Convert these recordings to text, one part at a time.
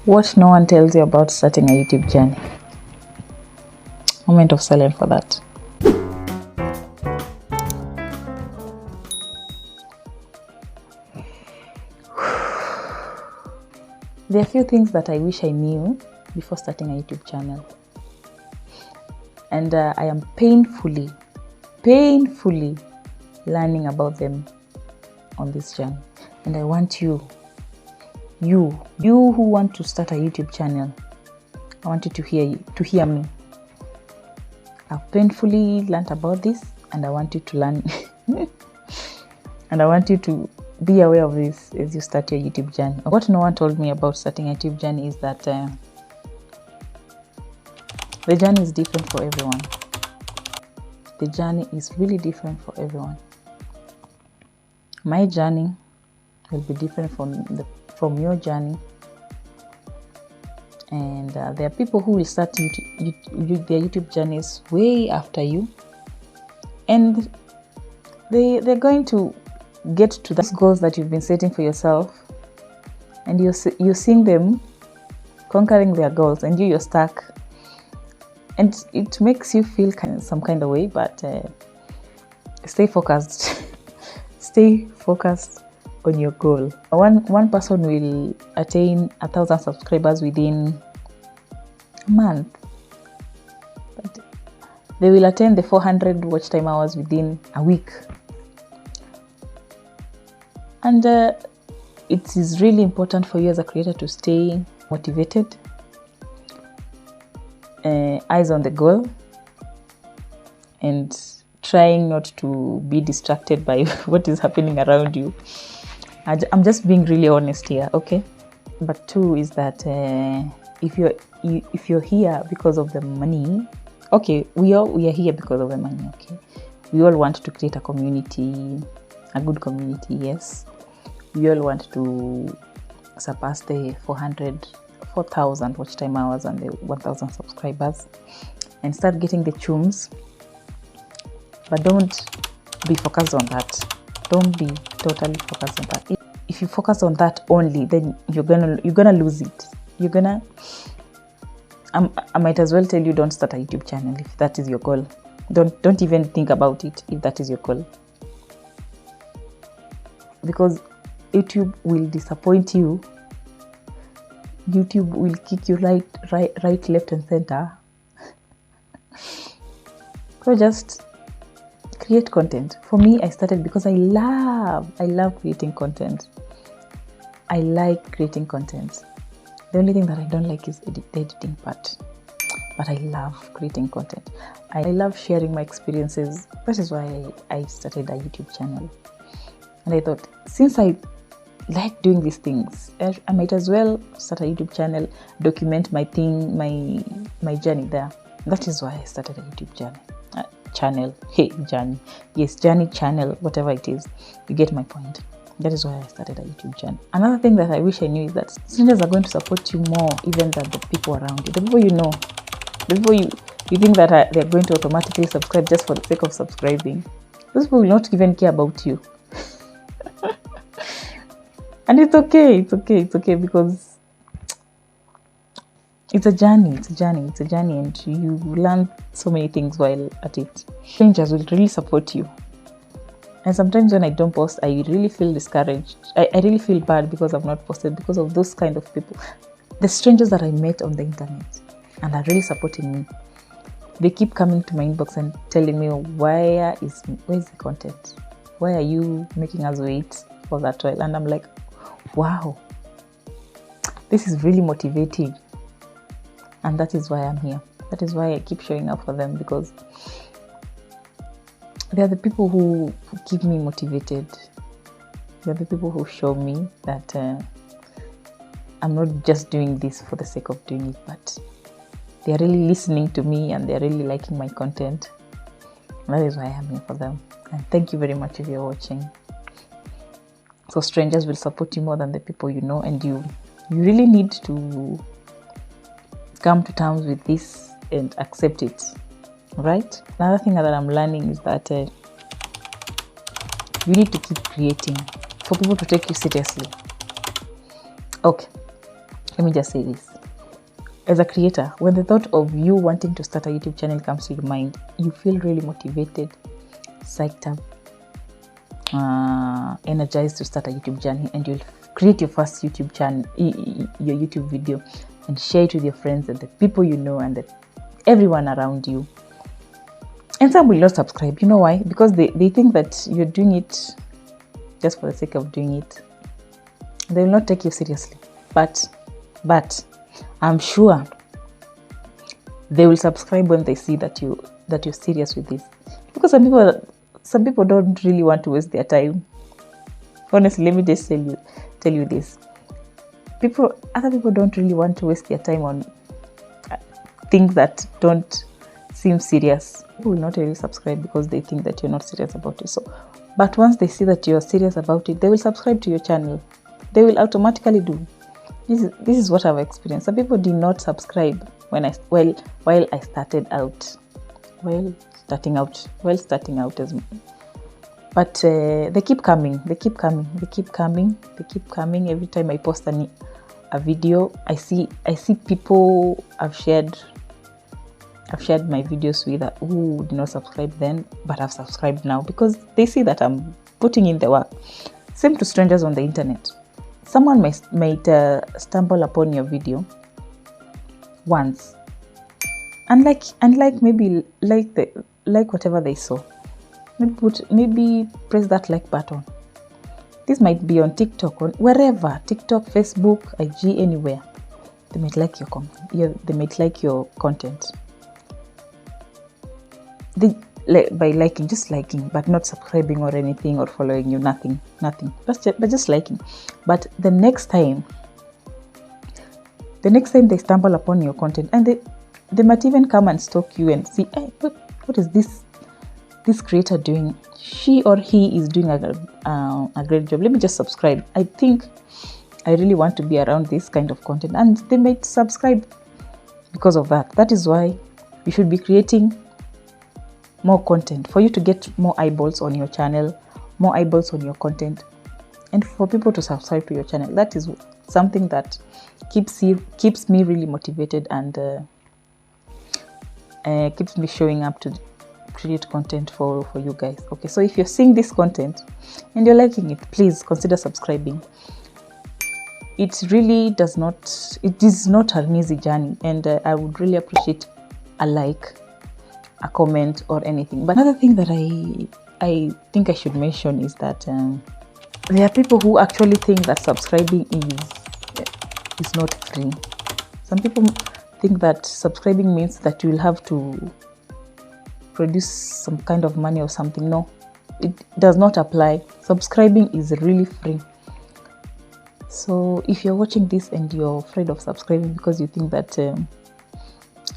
What no one tells you about starting a YouTube journey. Moment of silence for that. There are a few things that I wish I knew before starting a YouTube channel. And I am painfully learning about them on this journey. And I want you who want to start a YouTube channel, I want you to hear me. I've painfully learned about this, and I want you to learn and I want you to be aware of this as you start your YouTube journey. What no one told me about starting a YouTube journey is that the journey is different for everyone. The journey is really different for everyone. My journey will be different from your journey, and there are people who will start their YouTube journeys way after you, and they're going to get to those goals that you've been setting for yourself, and you're seeing them conquering their goals, and you're stuck, and it makes you feel some kind of way. But stay focused. Stay focused on your goal. One person will attain 1,000 subscribers within a month, but they will attain the 400 watch time hours within a week. And it is really important for you as a creator to stay motivated, eyes on the goal, and trying not to be distracted by what is happening around you. I'm just being really honest here, okay? But two is that if you're here because of the money, okay, we are here because of the money, okay? We all want to create a community, a good community, yes. We all want to surpass the 4,000 watch time hours and the 1,000 subscribers and start getting the chums. But don't be focused on that. Don't be totally focused on that. If you focus on that only, then you're gonna lose it. I might as well tell you, don't start a YouTube channel if that is your goal. Don't even think about it if that is your goal, because YouTube will disappoint you. YouTube will kick you right, left, and center. So just create content. For me, I started because I love creating content. I like creating content. The only thing that I don't like is the editing part. But I love creating content. I love sharing my experiences. That is why I started a YouTube channel. And I thought, since I like doing these things, I might as well start a YouTube channel, document my thing, my journey there. That is why I started a YouTube channel. Journey channel, whatever it is. You get my point. That is why I started a YouTube channel. Another thing that I wish I knew is that strangers are going to support you more even than the people around you. The people you know, the people you think that they're going to automatically subscribe just for the sake of subscribing. Those people will not even care about you. And it's okay because it's a journey, and you learn so many things while at it. Strangers will really support you. And sometimes when I don't post, I really feel discouraged. I really feel bad because I've not posted, because of those kind of people. The strangers that I met on the internet and are really supporting me. They keep coming to my inbox and telling me, where is the content? Why are you making us wait for that while? And I'm like, wow, this is really motivating. And that is why I'm here. That is why I keep showing up for them, because they are the people who keep me motivated. They are the people who show me that I'm not just doing this for the sake of doing it, but they are really listening to me and they are really liking my content. And that is why I'm here for them. And thank you very much if you're watching. So strangers will support you more than the people you know, and you really need to come to terms with this and accept it. Right? Another thing that I'm learning is that you need to keep creating for people to take you seriously. Okay, let me just say this. As a creator, when the thought of you wanting to start a YouTube channel comes to your mind, you feel really motivated, psyched up, energized to start a YouTube channel, and you'll create your first YouTube channel, your YouTube video, and share it with your friends and the people you know and everyone around you. And some will not subscribe. You know why? Because they think that you're doing it just for the sake of doing it. They will not take you seriously. But I'm sure they will subscribe when they see that you're serious with this. Because some people don't really want to waste their time. Honestly, let me just tell you this. Other people don't really want to waste their time on things that don't seem serious. People will not really subscribe because they think that you're not serious about it. But once they see that you're serious about it, they will subscribe to your channel. They will automatically do. This is what I've experienced. Some people did not subscribe while I started out. While starting out as well. But they keep coming. Every time I post a video, I see people I've shared my videos with who did not subscribe then, but have subscribed now because they see that I'm putting in the work. Same to strangers on the internet. Someone might stumble upon your video once and maybe like whatever they saw. Maybe press that like button. This might be on TikTok or wherever, TikTok, Facebook, IG, anywhere. They might like your content. They might like your content. By liking, just liking, but not subscribing or anything or following you, nothing. But just liking. But the next time they stumble upon your content, and they might even come and stalk you and see, hey, what is this creator doing? She or he is doing a great job. Let me just subscribe. I think I really want to be around this kind of content, and they might subscribe because of that. That is why you should be creating more content for you to get more eyeballs on your channel, more eyeballs on your content, and for people to subscribe to your channel. That is something that keeps me really motivated and keeps me showing up to create content for you guys. Okay, so if you're seeing this content and you're liking it, please consider subscribing. It is not an easy journey, and I would really appreciate a like, a comment, or anything. But another thing that I think I should mention is that there are people who actually think that subscribing is not free. Some people think that subscribing means that you will have to produce some kind of money or something. No, it does not apply. Subscribing is really free. So if you're watching this and you're afraid of subscribing because you think that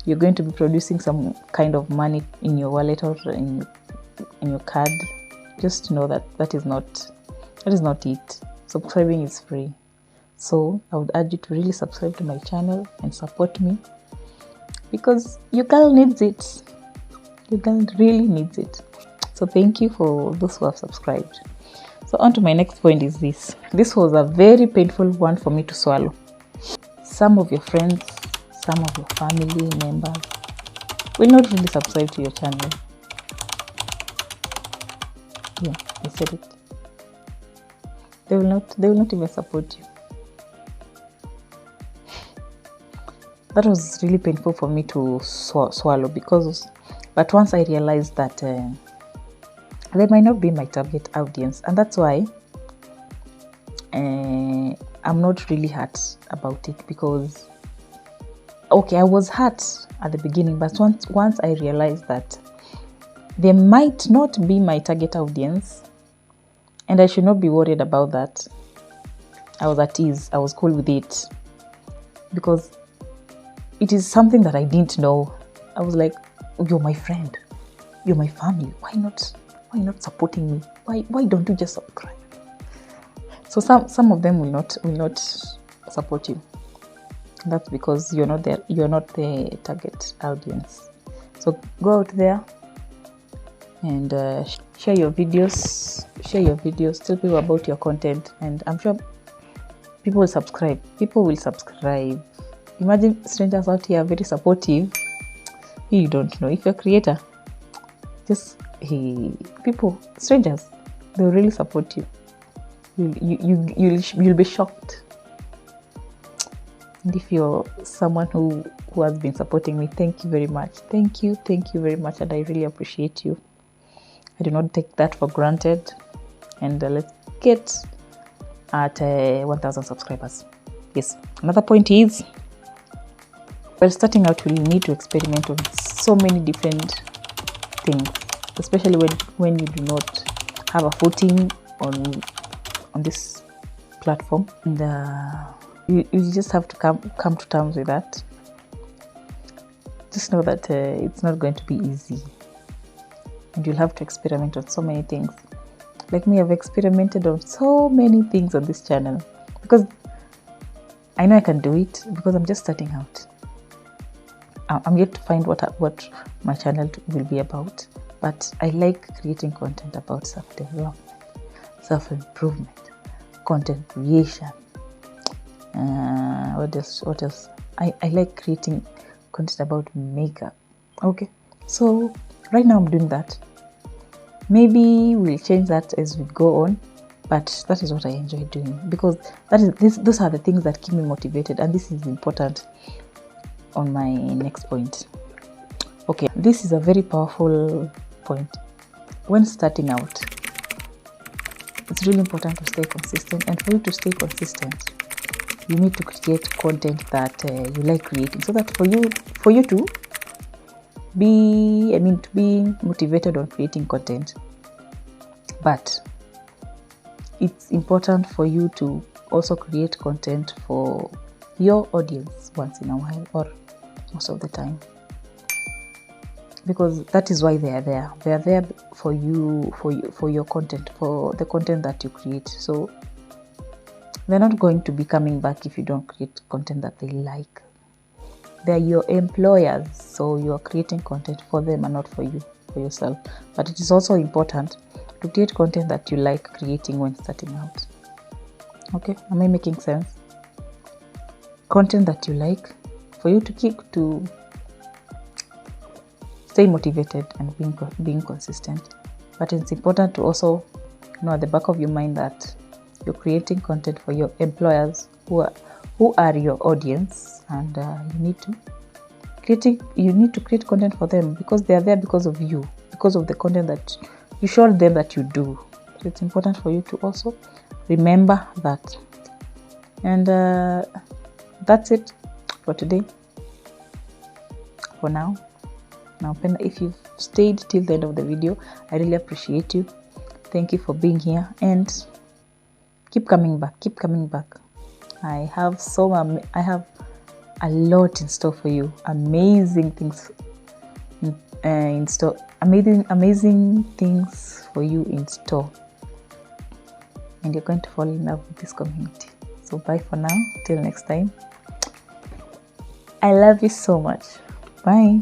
you're going to be producing some kind of money in your wallet or in your card, just know that is not it. Subscribing is free. So I would urge you to really subscribe to my channel and support me, because your girl needs it. Your girl really needs it. So thank you for those who have subscribed. So on to my next point is this. This was a very painful one for me to swallow. Some of your friends, some of your family members will not really subscribe to your channel. Yeah, I said it. They will not even support you. That was really painful for me to swallow, but once I realized that they might not be my target audience, and that's why I'm not really hurt about it, because okay, I was hurt at the beginning, but once I realized that they might not be my target audience and I should not be worried about that, I was at ease. I was cool with it, because it is something that I didn't know. I was like, you're my friend, you're my family, why not supporting me? Why don't you just subscribe? So some of them will not support you. That's because you're not the target audience. So go out there and share your videos, tell people about your content, and I'm sure people will subscribe. People will subscribe. Imagine strangers out here are very supportive. You don't know. If you're a creator, just strangers, they'll really support you. You'll be shocked. And if you're someone who has been supporting me, thank you very much. Thank you very much, and I really appreciate you. I do not take that for granted. And let's get at 1,000 subscribers. Yes. Another point is, while starting out, you'll need to experiment on so many different things, especially when you do not have a footing on this platform. And you just have to come to terms with that. Just know that it's not going to be easy, and you'll have to experiment on so many things. Like me, I've experimented on so many things on this channel because I know I can do it, because I'm just starting out. I'm yet to find what my channel will be about, but I like creating content about self-development, self-improvement, content creation. What else? I like creating content about makeup. Okay, so right now I'm doing that. Maybe we'll change that as we go on, but that is what I enjoy doing, because those are the things that keep me motivated, and this is important on my next point. Okay, this is a very powerful point. When starting out, it's really important to stay consistent, and for you to stay consistent, you need to create content that you like creating, so that for you to be motivated on creating content. But it's important for you to also create content for your audience once in a while, or most of the time, because that is why they are there. They are there for you, for your content, for the content that you create. So they're not going to be coming back if you don't create content that they like. They're your employers, so you are creating content for them and not for you, for yourself. But it is also important to create content that you like creating when starting out. Okay, am I making sense? Content that you like, for you to stay motivated and being consistent. But it's important to also know at the back of your mind that you're creating content for your employers, who are your audience, and you need to create content for them, because they are there because of you, because of the content that you showed them that you do. So it's important for you to also remember that. And that's it for today. For now, if you've stayed till the end of the video, I really appreciate you. Thank you for being here, and keep coming back. I have a lot in store for you. Amazing things in store. Amazing things for you in store. And you're going to fall in love with this community. So bye for now. Till next time. I love you so much. Bye.